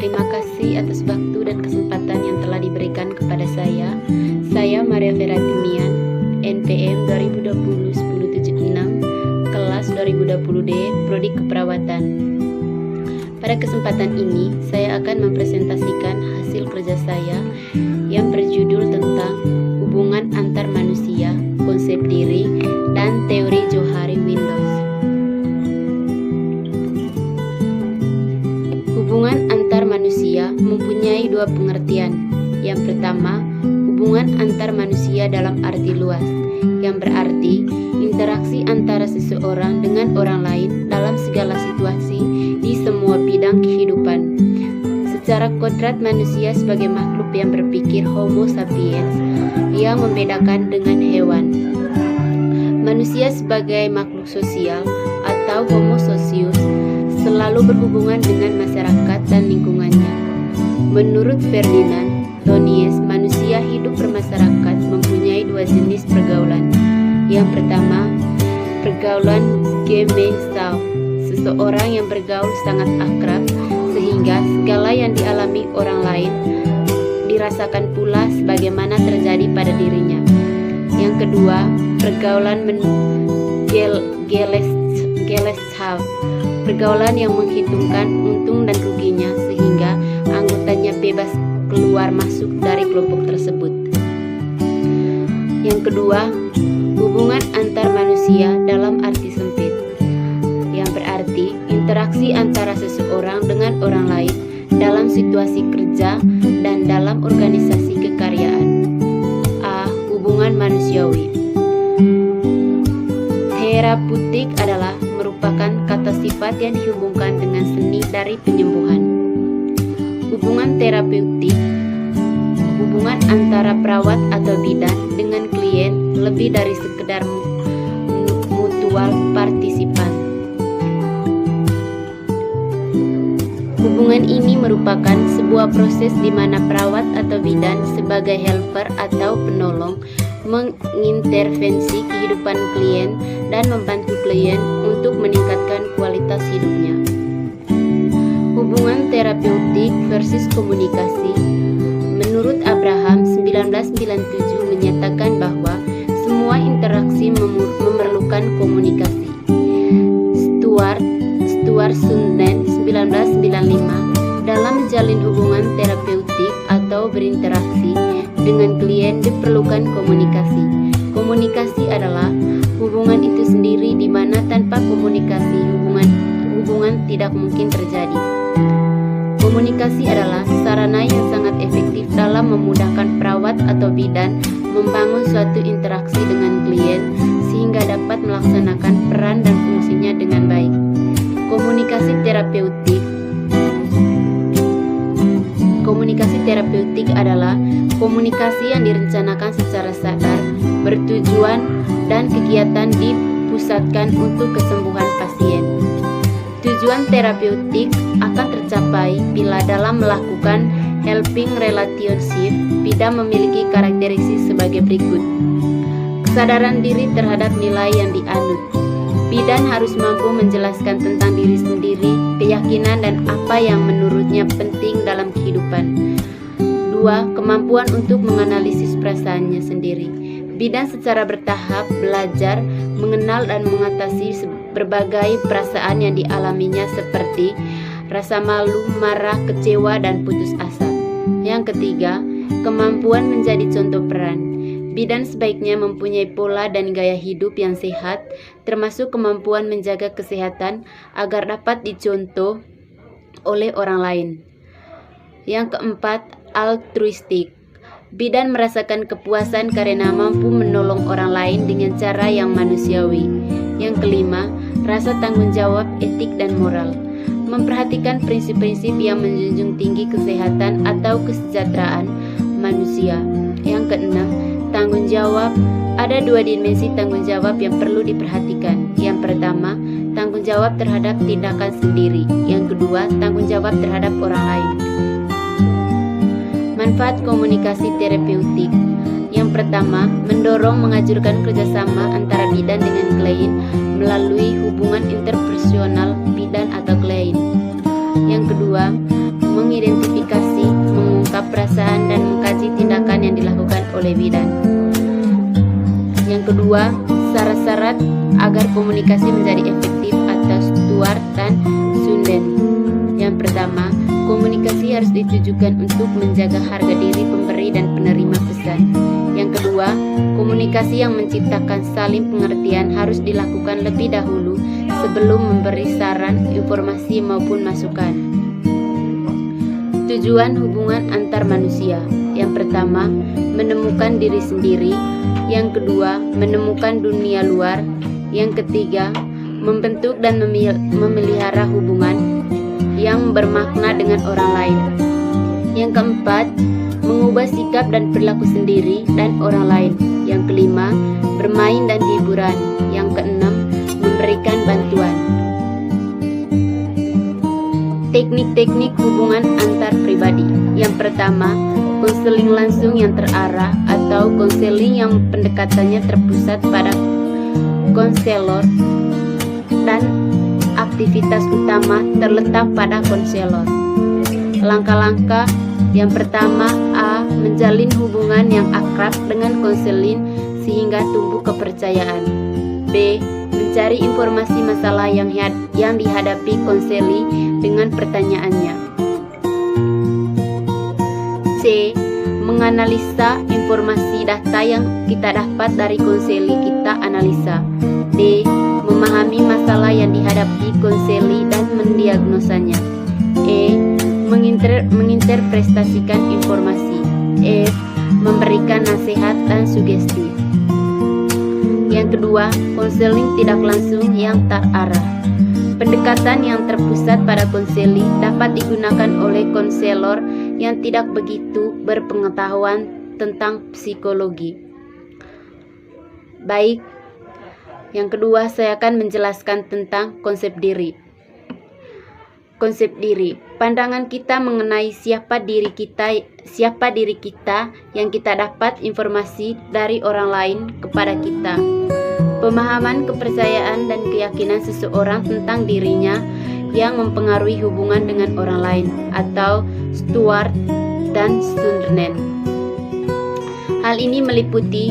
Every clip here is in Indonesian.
Terima kasih atas waktu dan kesempatan yang telah diberikan kepada saya. Saya Maria Veratimian, NPM 2020-1076, kelas 2020D, Prodi Keperawatan. Pada kesempatan ini, saya akan mempresentasikan hasil kerja saya yang berjudul tentang hubungan antar manusia, konsep diri, dan teori Johari Windows. Hubungan antar manusia mempunyai dua pengertian. Yang pertama, hubungan antar manusia dalam arti luas, yang berarti interaksi antara seseorang dengan orang lain dalam segala situasi di semua bidang kehidupan. Secara kodrat manusia sebagai makhluk yang berpikir Homo sapiens yang membedakan dengan hewan. Manusia sebagai makhluk sosial atau Homo socius selalu berhubungan dengan masyarakat dan lingkungannya. Menurut Ferdinand Tönnies, manusia hidup bermasyarakat mempunyai dua jenis pergaulan. Yang pertama, pergaulan Gemeinschaft. Seseorang yang bergaul sangat akrab sehingga segala yang dialami orang lain dirasakan pula sebagaimana terjadi pada dirinya. Yang kedua, pergaulan Gesellschaft. Pergaulan yang menghitungkan untung dan ruginya sehingga anggotanya bebas keluar masuk dari kelompok tersebut. Yang kedua, hubungan antar manusia dalam arti sempit, yang berarti interaksi antara seseorang dengan orang lain dalam situasi kerja dan dalam organisasi kekaryaan. A. Hubungan manusiawi. Terapeutik adalah merupakan kata sifat yang dihubungkan dengan seni dari penyembuhan. Hubungan terapeutik, hubungan antara perawat atau bidan dengan klien lebih dari sekedar mutual partisipan. Hubungan ini merupakan sebuah proses di mana perawat atau bidan sebagai helper atau penolong mengintervensi kehidupan klien dan membantu klien untuk meningkatkan kualitas hidupnya. Hubungan terapeutik versus komunikasi. Menurut Abraham 1997 menyatakan bahwa semua interaksi memerlukan komunikasi. Stuart Sundell 1995 dalam menjalin hubungan terapeutik atau berinteraksi dengan klien diperlukan komunikasi. Komunikasi adalah hubungan itu sendiri di mana tanpa komunikasi hubungan tidak mungkin terjadi. Komunikasi adalah sarana yang sangat efektif dalam memudahkan perawat atau bidan membangun suatu interaksi dengan klien sehingga dapat melaksanakan peran dan fungsinya dengan baik. Komunikasi terapeutik adalah komunikasi yang direncanakan secara sadar, bertujuan, dan kegiatan dipusatkan untuk kesembuhan pasien. Tujuan terapeutik akan tercapai bila dalam melakukan helping relationship, bidan memiliki karakteristik sebagai berikut. Kesadaran diri terhadap nilai yang dianut. Bidan harus mampu menjelaskan tentang diri sendiri, keyakinan dan apa yang menurutnya penting dalam kehidupan. 2. Kemampuan untuk menganalisis perasaannya sendiri. Bidan secara bertahap belajar, mengenal dan mengatasi berbagai perasaan yang dialaminya seperti rasa malu, marah, kecewa, dan putus asa. Yang ketiga, kemampuan menjadi contoh peran. Bidan sebaiknya mempunyai pola dan gaya hidup yang sehat, termasuk kemampuan menjaga kesehatan agar dapat dicontoh oleh orang lain. Yang keempat, altruistik. Bidan merasakan kepuasan karena mampu menolong orang lain dengan cara yang manusiawi. Yang kelima, rasa tanggung jawab etik dan moral. Memperhatikan prinsip-prinsip yang menjunjung tinggi kesehatan atau kesejahteraan manusia. Yang keenam, tanggung jawab. Ada dua dimensi tanggung jawab yang perlu diperhatikan. Yang pertama, tanggung jawab terhadap tindakan sendiri. Yang kedua, tanggung jawab terhadap orang lain. Manfaat komunikasi terapeutik. Yang pertama, mendorong mengajurkan kerjasama antara bidan dengan klien melalui hubungan interpersonal bidan atau klien. Yang kedua, mengidentifikasi perasaan dan mengkaji tindakan yang dilakukan oleh bidan. Yang kedua, syarat-syarat agar komunikasi menjadi efektif atau Stuart dan Sunden. Yang pertama, komunikasi harus ditujukan untuk menjaga harga diri pemberi dan penerima pesan. Yang kedua, komunikasi yang menciptakan saling pengertian harus dilakukan lebih dahulu sebelum memberi saran, informasi maupun masukan. Tujuan hubungan antar manusia. Yang pertama, menemukan diri sendiri. Yang kedua, menemukan dunia luar. Yang ketiga, membentuk dan memelihara hubungan yang bermakna dengan orang lain. Yang keempat, mengubah sikap dan perilaku sendiri dan orang lain. Yang kelima, bermain dan hiburan. Yang keenam, memberikan bantuan. Teknik-teknik hubungan antar pribadi. Yang pertama, konseling langsung yang terarah atau konseling yang pendekatannya terpusat pada konselor dan aktivitas utama terletak pada konselor. Langkah-langkah yang pertama, A. Menjalin hubungan yang akrab dengan konselin sehingga tumbuh kepercayaan. B. Mencari informasi masalah yang dihadapi konseli dengan pertanyaannya. C. Menganalisa informasi data yang kita dapat dari konseli kita analisa. D. Memahami masalah yang dihadapi konseli dan mendiagnosanya. E. Menginterpretasikan informasi. F. Memberikan nasihat dan sugesti. Yang kedua, konseling tidak langsung yang terarah. Pendekatan yang terpusat pada konseling dapat digunakan oleh konselor yang tidak begitu berpengetahuan tentang psikologi. Baik, yang kedua saya akan menjelaskan tentang konsep diri. Konsep diri, pandangan kita mengenai siapa diri kita yang kita dapat informasi dari orang lain kepada kita. Pemahaman, kepercayaan, dan keyakinan seseorang tentang dirinya yang mempengaruhi hubungan dengan orang lain atau Stuart dan Sunderland. Hal ini meliputi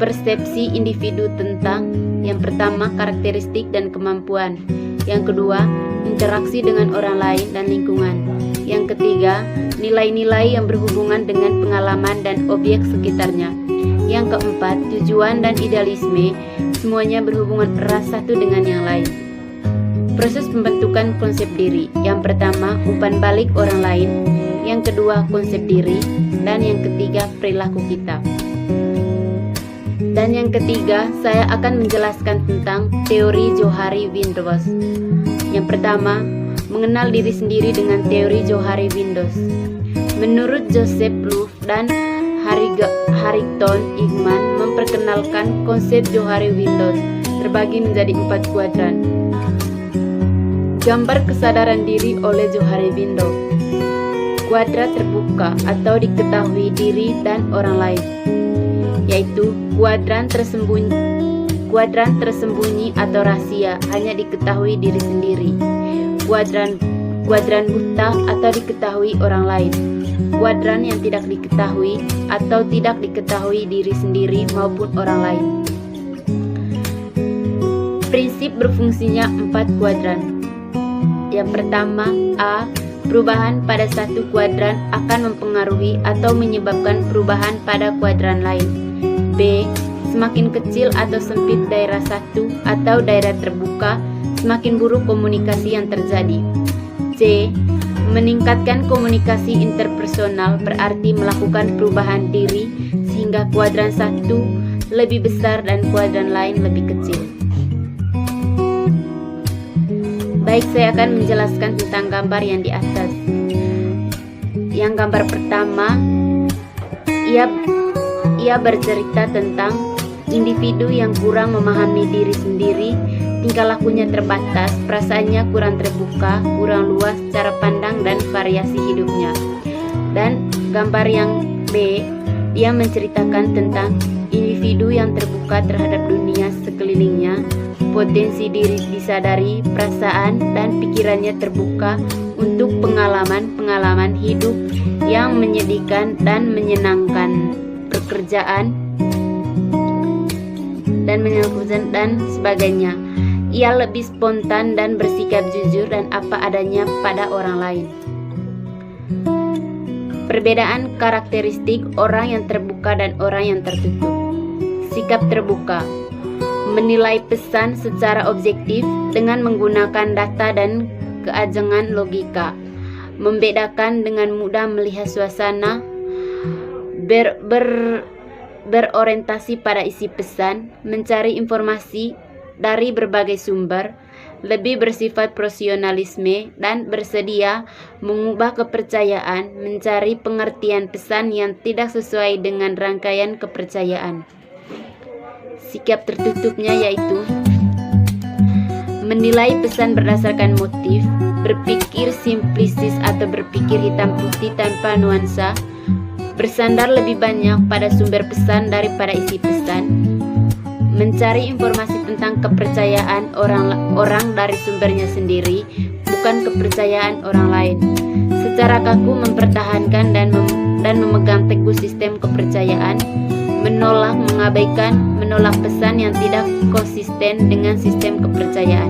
persepsi individu tentang yang pertama, karakteristik dan kemampuan. Yang kedua, interaksi dengan orang lain dan lingkungan. Yang ketiga, nilai-nilai yang berhubungan dengan pengalaman dan objek sekitarnya. Yang keempat, tujuan dan idealisme, semuanya berhubungan erat satu dengan yang lain. Proses pembentukan konsep diri. Yang pertama, umpan balik orang lain. Yang kedua, konsep diri. Dan yang ketiga, perilaku kita. Dan yang ketiga, saya akan menjelaskan tentang teori Johari Windows. Yang pertama, mengenal diri sendiri dengan teori Johari Windows. Menurut Joseph Louf dan Harrington Igman memperkenalkan konsep Johari Windows terbagi menjadi 4 kuadran. Gambar kesadaran diri oleh Johari Windows. Kuadran terbuka atau diketahui diri dan orang lain, yaitu kuadran tersembunyi atau rahasia, hanya diketahui diri sendiri. Kuadran buta atau diketahui orang lain. Kuadran yang tidak diketahui atau tidak diketahui diri sendiri maupun orang lain. Prinsip berfungsinya 4 kuadran. Yang pertama, A. Perubahan pada satu kuadran akan mempengaruhi atau menyebabkan perubahan pada kuadran lain. B. Semakin kecil atau sempit daerah satu atau daerah terbuka, semakin buruk komunikasi yang terjadi. C. Meningkatkan komunikasi interpersonal berarti melakukan perubahan diri sehingga kuadran satu lebih besar dan kuadran lain lebih kecil. Baik, saya akan menjelaskan tentang gambar yang di atas. Yang gambar pertama, ia bercerita tentang individu yang kurang memahami diri sendiri, tingkah lakunya terbatas, perasaannya kurang terbuka, kurang luas cara pandang dan variasi hidupnya. Dan gambar yang B, dia menceritakan tentang individu yang terbuka terhadap dunia sekelilingnya, potensi diri disadari, perasaan dan pikirannya terbuka untuk pengalaman-pengalaman hidup yang menyedihkan dan menyenangkan, pekerjaan dan sebagainya. Ia lebih spontan dan bersikap jujur dan apa adanya pada orang lain. Perbedaan karakteristik orang yang terbuka dan orang yang tertutup. Sikap terbuka menilai pesan secara objektif dengan menggunakan data dan keajengan logika, membedakan dengan mudah melihat suasana, berorientasi pada isi pesan, mencari informasi dari berbagai sumber, lebih bersifat profesionalisme dan bersedia mengubah kepercayaan, mencari pengertian pesan yang tidak sesuai dengan rangkaian kepercayaan. Sikap tertutupnya yaitu menilai pesan berdasarkan motif, berpikir simplisis atau berpikir hitam putih tanpa nuansa, bersandar lebih banyak pada sumber pesan daripada isi pesan, mencari informasi tentang kepercayaan orang dari sumbernya sendiri, bukan kepercayaan orang lain, secara kaku mempertahankan dan memegang teguh sistem kepercayaan, menolak pesan yang tidak konsisten dengan sistem kepercayaan.